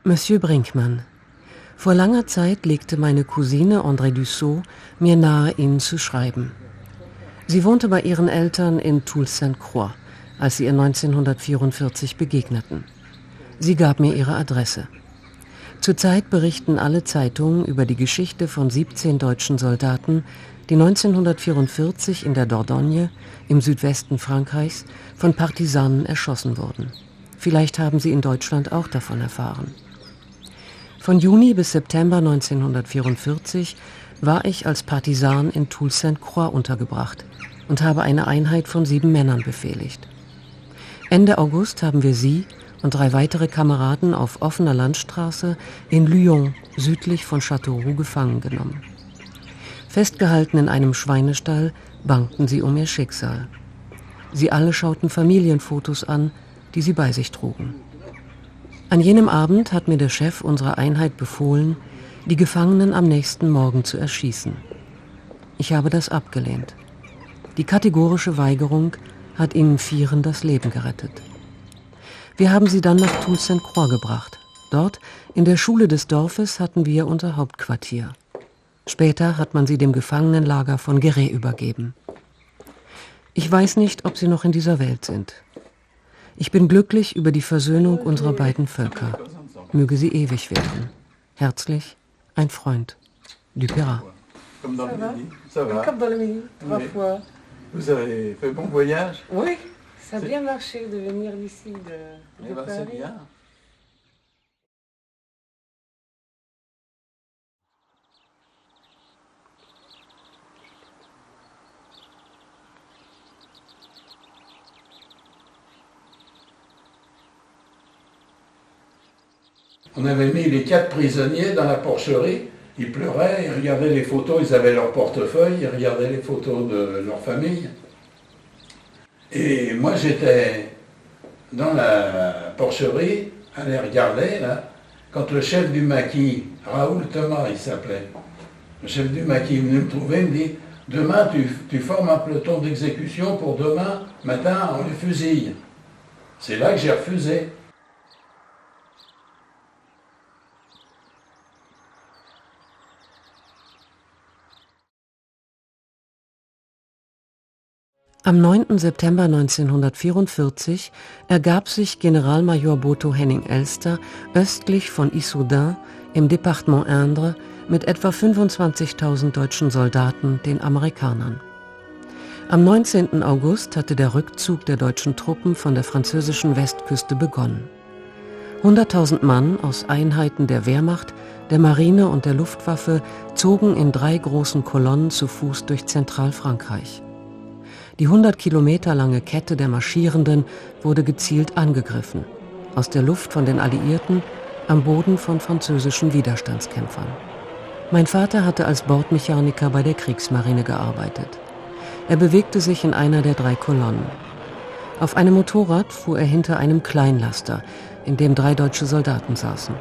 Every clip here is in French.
Monsieur Brinkmann, vor langer Zeit legte meine Cousine André Dussault mir nahe, Ihnen zu schreiben. Sie wohnte bei ihren Eltern in Toul-Sainte-Croix, als sie ihr 1944 begegneten. Sie gab mir ihre Adresse. Zurzeit berichten alle Zeitungen über die Geschichte von 17 deutschen Soldaten, die 1944 in der Dordogne, im Südwesten Frankreichs, von Partisanen erschossen wurden. Vielleicht haben Sie in Deutschland auch davon erfahren. Von Juni bis September 1944 war ich als Partisan in Toul-Sainte-Croix untergebracht und habe eine Einheit von 7 Männern befehligt. Ende August haben wir sie und 3 weitere Kameraden auf offener Landstraße in Lyon, südlich von Châteauroux, gefangen genommen. Festgehalten in einem Schweinestall, bangten sie um ihr Schicksal. Sie alle schauten Familienfotos an, die sie bei sich trugen. An jenem Abend hat mir der Chef unserer Einheit befohlen, die Gefangenen am nächsten Morgen zu erschießen. Ich habe das abgelehnt. Die kategorische Weigerung hat ihnen 4 das Leben gerettet. Wir haben sie dann nach Toul-Sainte-Croix gebracht. Dort, in der Schule des Dorfes, hatten wir unser Hauptquartier. Später hat man sie dem Gefangenenlager von Guéret übergeben. Ich weiß nicht, ob sie noch in dieser Welt sind. Ich bin glücklich über die Versöhnung unserer beiden Völker. Möge sie ewig werden. Herzlich, ein Freund. Dupeyrat. Comme dans le midi. Ça va. Comme dans le midi, 3 fois. Vous avez fait bon voyage? Oui, ça a bien marché de venir d'ici, de Paris. C'est bien. On avait mis les 4 prisonniers dans la porcherie, ils pleuraient, ils regardaient les photos, ils avaient leur portefeuille, ils regardaient les photos de leur famille. Et moi j'étais dans la porcherie, à les regarder, là, quand le chef du maquis, Raoul Thomas il s'appelait, le chef du maquis est venu me trouver, il me dit « Demain tu formes un peloton d'exécution pour demain matin on les fusille ». C'est là que j'ai refusé. Am 9. September 1944 ergab sich Generalmajor Botho Henning-Elster östlich von Issoudun im Departement Indre mit etwa 25.000 deutschen Soldaten den Amerikanern. Am 19. August hatte der Rückzug der deutschen Truppen von der französischen Westküste begonnen. 100.000 Mann aus Einheiten der Wehrmacht, der Marine und der Luftwaffe zogen in 3 großen Kolonnen zu Fuß durch Zentralfrankreich. Die 100 Kilometer lange Kette der Marschierenden wurde gezielt angegriffen. Aus der Luft von den Alliierten, am Boden von französischen Widerstandskämpfern. Mein Vater hatte als Bordmechaniker bei der Kriegsmarine gearbeitet. Er bewegte sich in einer der 3 Kolonnen. Auf einem Motorrad fuhr er hinter einem Kleinlaster, in dem 3 deutsche Soldaten saßen.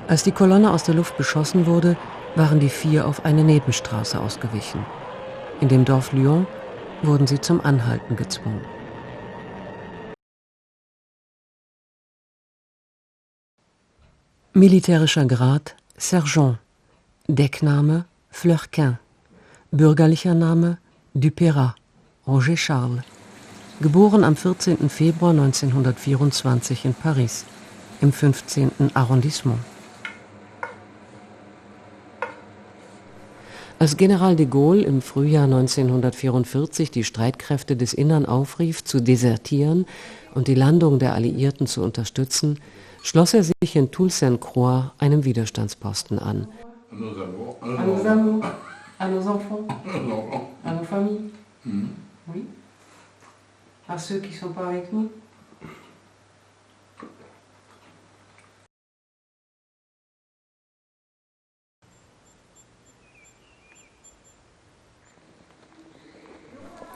Als die Kolonne aus der Luft beschossen wurde, waren die 4 auf eine Nebenstraße ausgewichen. In dem Dorf Lyon wurden sie zum Anhalten gezwungen. Militärischer Grad Sergent, Deckname Fleurquin, bürgerlicher Name Dupeyrat, Roger Charles, geboren am 14. Februar 1924 in Paris, im 15. Arrondissement. Als General de Gaulle im Frühjahr 1944 die Streitkräfte des Innern aufrief, zu desertieren und die Landung der Alliierten zu unterstützen, schloss er sich in Toul-Sainte-Croix einem Widerstandsposten an. À nos amours. À nos amours, à nos enfants, à nos familles. Oui. À ceux qui sont pas avec nous.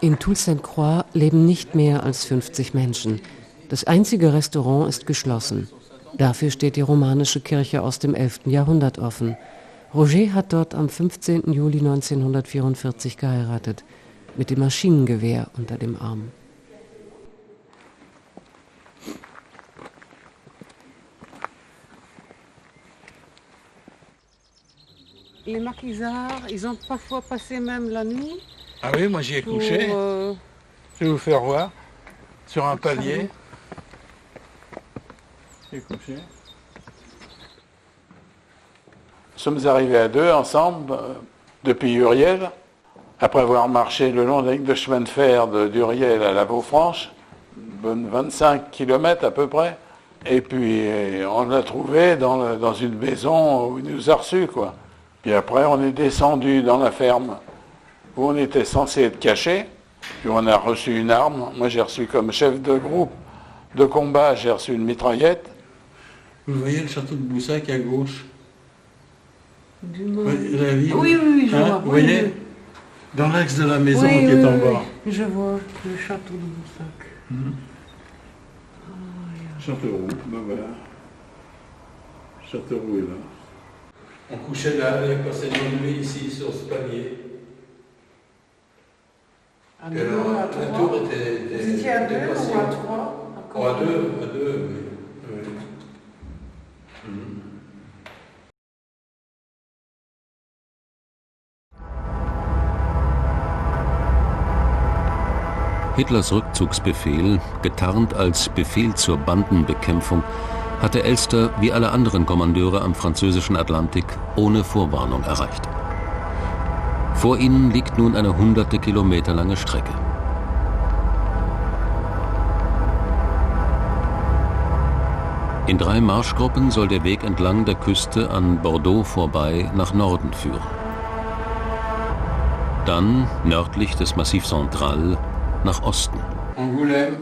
In Toul-Sainte-Croix leben nicht mehr als 50 Menschen. Das einzige Restaurant ist geschlossen. Dafür steht die romanische Kirche aus dem 11. Jahrhundert offen. Roger hat dort am 15. Juli 1944 geheiratet, mit dem Maschinengewehr unter dem Arm. les maquisards, ils ont parfois passé même la nuit. Ah oui, moi j'y ai pour, couché. Je vais vous faire voir. Sur un palier. J'y ai couché. Nous sommes arrivés à deux ensemble, depuis Uriel, après avoir marché le long de chemin de fer d'Uriel à la Vaufranche, 25 km à peu près. Et puis on l'a trouvé dans une maison où il nous a reçus, quoi. Puis après on est descendu dans la ferme où on était censé être caché. Puis on a reçu une arme. Moi j'ai reçu comme chef de groupe de combat, j'ai reçu une mitraillette. Vous voyez le château de Boussac à gauche? Oui, la ville. Oui, je vois. Vous voyez, oui. Dans l'axe de la maison qui est en bas. Oui, je vois le château de Boussac. Châteauroux, ben voilà. Châteauroux est là. On couchait là, il passait nos nuits ici, sur ce palier. Et alors, la tour était... Vous étiez à deux ou à trois? À deux, oui. Hitlers Rückzugsbefehl, getarnt als Befehl zur Bandenbekämpfung, hatte Elster wie alle anderen Kommandeure am französischen Atlantik ohne Vorwarnung erreicht. Vor ihnen liegt nun eine hunderte Kilometer lange Strecke. In 3 Marschgruppen soll der Weg entlang der Küste an Bordeaux vorbei nach Norden führen. Dann, nördlich des Massif Central, nach Osten. Angoulême,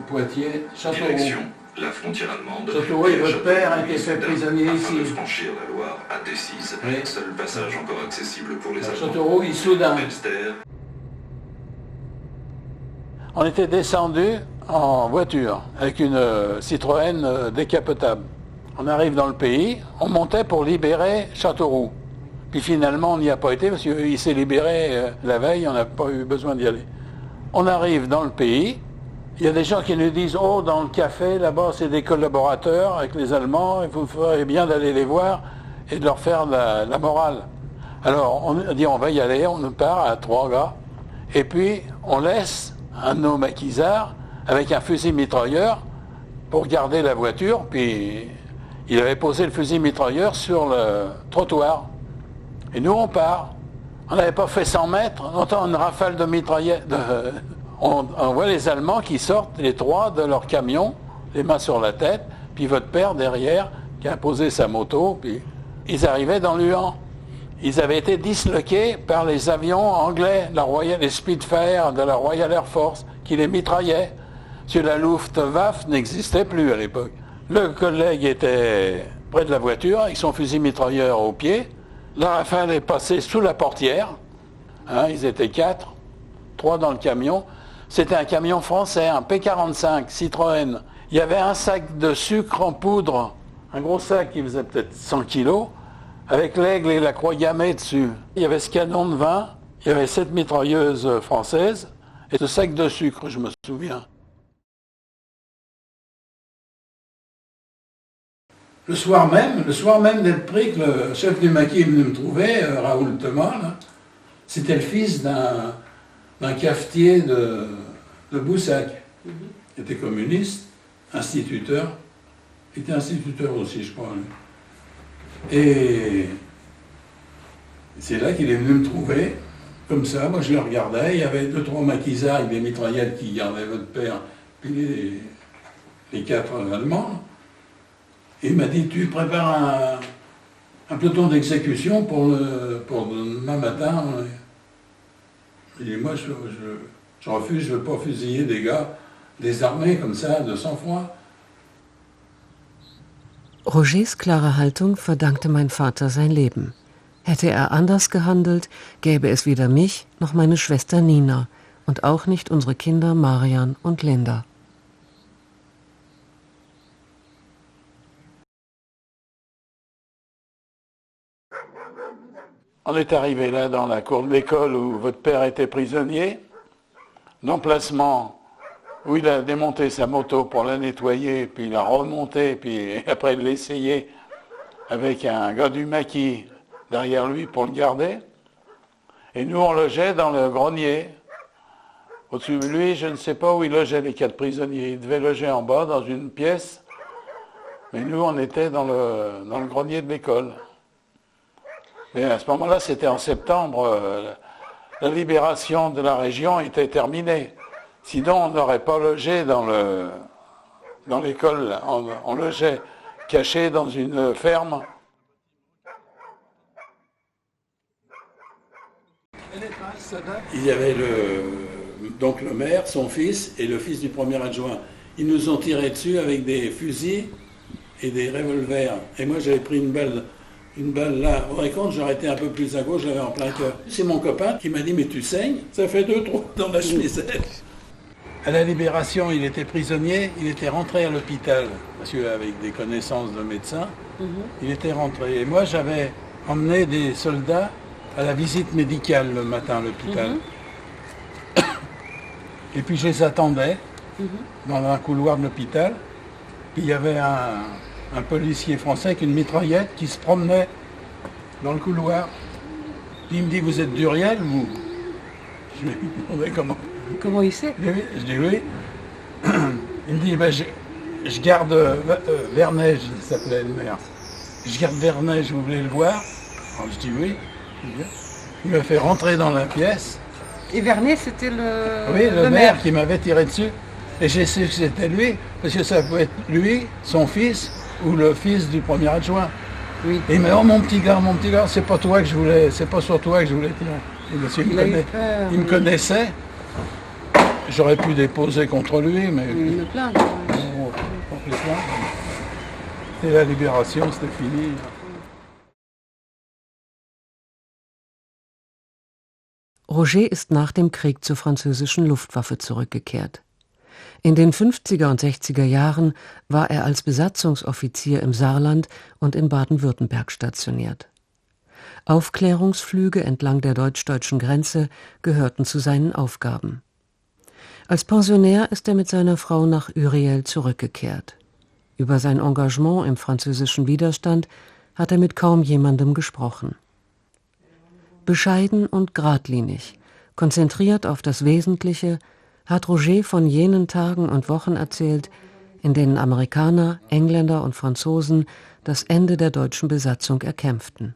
Poitiers, Châteauroux. Direction la frontière allemande. Châteauroux et votre père a été fait prisonnier afin ici. de franchir la Loire à Decize, Oui. seul passage encore accessible pour les Allemands. Châteauroux, Issoudun. Elster. On était descendu en voiture avec une Citroën décapotable. On arrive dans le pays, on montait pour libérer Châteauroux. Puis finalement, on n'y a pas été parce qu'il s'est libéré la veille, on n'a pas eu besoin d'y aller. On arrive dans le pays, il y a des gens qui nous disent « Oh, dans le café, là-bas, c'est des collaborateurs avec les Allemands, il vous ferait bien d'aller les voir et de leur faire la morale. » Alors, on dit « On va y aller », on part à 3 gars, et puis on laisse un de nos maquisards avec un fusil mitrailleur pour garder la voiture, puis il avait posé le fusil mitrailleur sur le trottoir. Et nous, on part. On n'avait pas fait 100 mètres, on entend une rafale de mitraillettes. On voit les Allemands qui sortent, les 3 de leur camion, les mains sur la tête, puis votre père derrière, qui a posé sa moto, puis ils arrivaient dans l'Huan. Ils avaient été disloqués par les avions anglais, les Spitfire de la Royal Air Force, qui les mitraillaient. Parce que la Luftwaffe n'existait plus à l'époque. Le collègue était près de la voiture, avec son fusil mitrailleur au pied. La rafale est passée sous la portière. Ils étaient 4, 3 dans le camion. C'était un camion français, un P45 Citroën. Il y avait un sac de sucre en poudre, un gros sac qui faisait peut-être 100 kilos, avec l'aigle et la croix gammée dessus. Il y avait ce canon de vin, il y avait cette mitrailleuse française et ce sac de sucre, je me souviens. Le soir même d'être pris, que le chef du maquis est venu me trouver, Raoul Thomas, c'était le fils d'un cafetier de Boussac. Il était communiste, instituteur. Il était instituteur aussi, je crois. Lui. Et c'est là qu'il est venu me trouver, comme ça. Moi, je le regardais. Il y avait 2-3 maquisards avec des mitraillettes qui gardaient votre père, puis les 4 Allemands. Et il m'a dit, tu prépares un peloton d'exécution pour demain matin. Il dit, moi, je refuse, je ne veux pas fusiller des gars désarmés comme ça, de sang-froid. Rogers klare Haltung verdankte mein Vater sein Leben. Hätte er anders gehandelt, gäbe es weder mich noch meine Schwester Nina und auch nicht unsere Kinder Marian und Linda. On est arrivé là dans la cour de l'école où votre père était prisonnier, l'emplacement où il a démonté sa moto pour la nettoyer, puis il a remonté, puis après il l'a essayé avec un gars du maquis derrière lui pour le garder. Et nous, on logeait dans le grenier. Au-dessus de lui, je ne sais pas où il logeait les 4 prisonniers. Il devait loger en bas, dans une pièce. Mais nous, on était dans le grenier de l'école. Et à ce moment-là, c'était en septembre. La libération de la région était terminée. Sinon, on n'aurait pas logé dans l'école. On logeait caché dans une ferme. Il y avait donc le maire, son fils et le fils du premier adjoint. Ils nous ont tiré dessus avec des fusils et des revolvers. Et moi, j'avais pris une balle là. Vous vous rendez compte, j'aurais été un peu plus à gauche, j'avais en plein cœur. C'est mon copain qui m'a dit, mais tu saignes, ça fait 2 trous dans la chemisette. À la Libération, il était prisonnier, il était rentré à l'hôpital, parce qu'avec des connaissances de médecin, il était rentré. Et moi, j'avais emmené des soldats à la visite médicale le matin à l'hôpital. Et puis je les attendais dans un couloir de l'hôpital. Puis il y avait un policier français avec une mitraillette qui se promenait dans le couloir. Puis il me dit, vous êtes d'Uriel, vous? Je lui ai demandé comment. Comment il sait? Je dis oui. Il me dit, ben, je garde Vernet, il s'appelait le maire. Je garde Vernet, je voulais le voir. Alors je dis oui. Il m'a fait rentrer dans la pièce. Et Vernet, c'était le... Oui, le maire qui m'avait tiré dessus. Et j'ai su que c'était lui, parce que ça pouvait être lui, son fils, ou le fils du premier adjoint. Oui. Et il m'a dit, oh mon petit gars, c'est pas toi que je voulais, c'est pas sur toi que je voulais tirer. Et monsieur, il me connaissait. J'aurais pu déposer contre lui, mais... Une plainte. Contre les plaintes. Et la Libération, c'était fini. Roger ist nach dem Krieg zur französischen Luftwaffe zurückgekehrt. In den 50er und 60er Jahren war er als Besatzungsoffizier im Saarland und in Baden-Württemberg stationiert. Aufklärungsflüge entlang der deutsch-deutschen Grenze gehörten zu seinen Aufgaben. Als Pensionär ist er mit seiner Frau nach Uriel zurückgekehrt. Über sein Engagement im französischen Widerstand hat er mit kaum jemandem gesprochen. Bescheiden und geradlinig, konzentriert auf das Wesentliche, hat Roger von jenen Tagen und Wochen erzählt, in denen Amerikaner, Engländer und Franzosen das Ende der deutschen Besatzung erkämpften.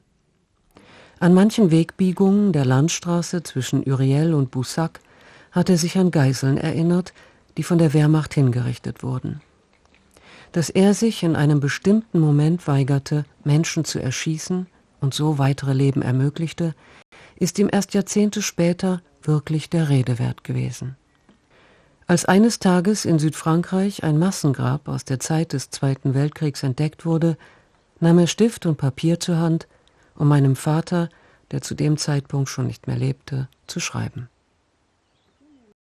An manchen Wegbiegungen der Landstraße zwischen Uriel und Boussac hat er sich an Geiseln erinnert, die von der Wehrmacht hingerichtet wurden. Dass er sich in einem bestimmten Moment weigerte, Menschen zu erschießen und so weitere Leben ermöglichte, ist ihm erst Jahrzehnte später wirklich der Rede wert gewesen. Als eines Tages in Südfrankreich ein Massengrab aus der Zeit des Zweiten Weltkriegs entdeckt wurde, nahm er Stift und Papier zur Hand, um meinem Vater, der zu dem Zeitpunkt schon nicht mehr lebte, zu schreiben.